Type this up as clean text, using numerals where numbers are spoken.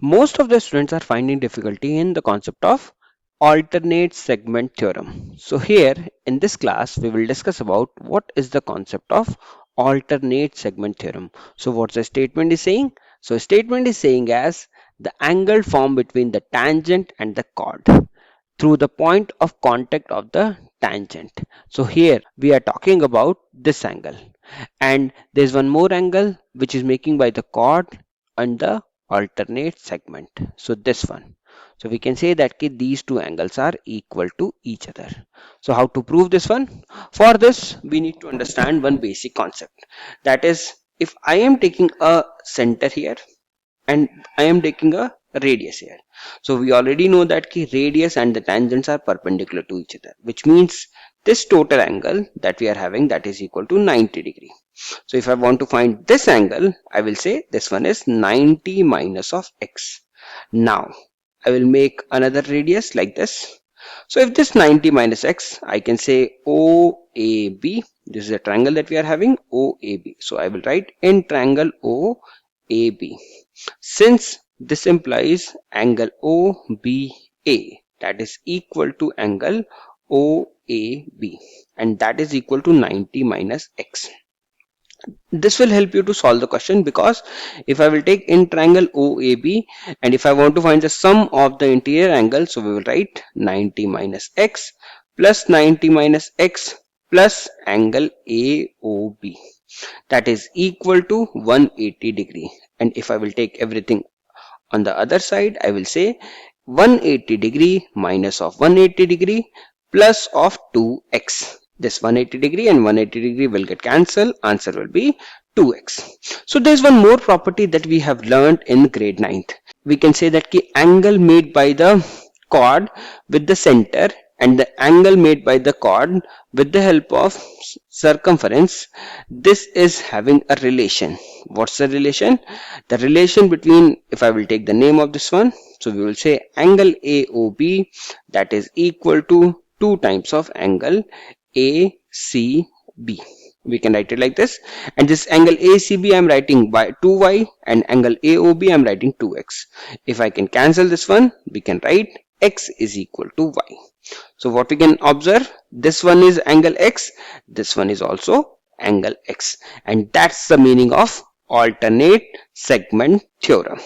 Most of the students are finding difficulty in the concept of alternate segment theorem. So here in this class we will discuss about what is the concept of alternate segment theorem. So what's the statement is saying? So statement is saying as the angle formed between the tangent and the chord through the point of contact of the tangent. So here we are talking about this angle, and there's one more angle which is making by the chord and the alternate segment. So this one. So we can say that these two angles are equal to each other. So how to prove this one? For this we need to understand one basic concept. That is, if I am taking a center here and I am taking a radius here. So we already know that radius and the tangents are perpendicular to each other, which means this total angle that we are having, that is equal to 90 degree. So if I want to find this angle, I will say this one is 90 minus of x. Now I will make another radius like this. So if this 90 minus x, I can say OAB. This is a triangle that we are having, OAB. So I will write in triangle OAB. Since this implies angle OBA, that is equal to angle OAB, and that is equal to 90 minus x. This will help you to solve the question, because if I will take in triangle OAB and if I want to find the sum of the interior angle, so we will write 90 minus x plus 90 minus x plus angle AOB, that is equal to 180 degree. And if I will take everything on the other side, I will say 180 degree minus of 180 degree plus of 2x. This 180 degree and 180 degree will get cancelled. Answer will be 2x. So there's one more property that we have learned in grade 9th. We can say that the angle made by the chord with the center and the angle made by the chord with the help of circumference, this is having a relation. What's the relation? The relation between, if I will take the name of this one, so we will say angle AOB, that is equal to 2 times of angle ACB. We can write it like this, and this angle ACB I am writing by 2y and angle AOB I am writing 2x. If I can cancel this one, we can write x is equal to y. So what we can observe, this one is angle x, this one is also angle x, and that's the meaning of alternate segment theorem.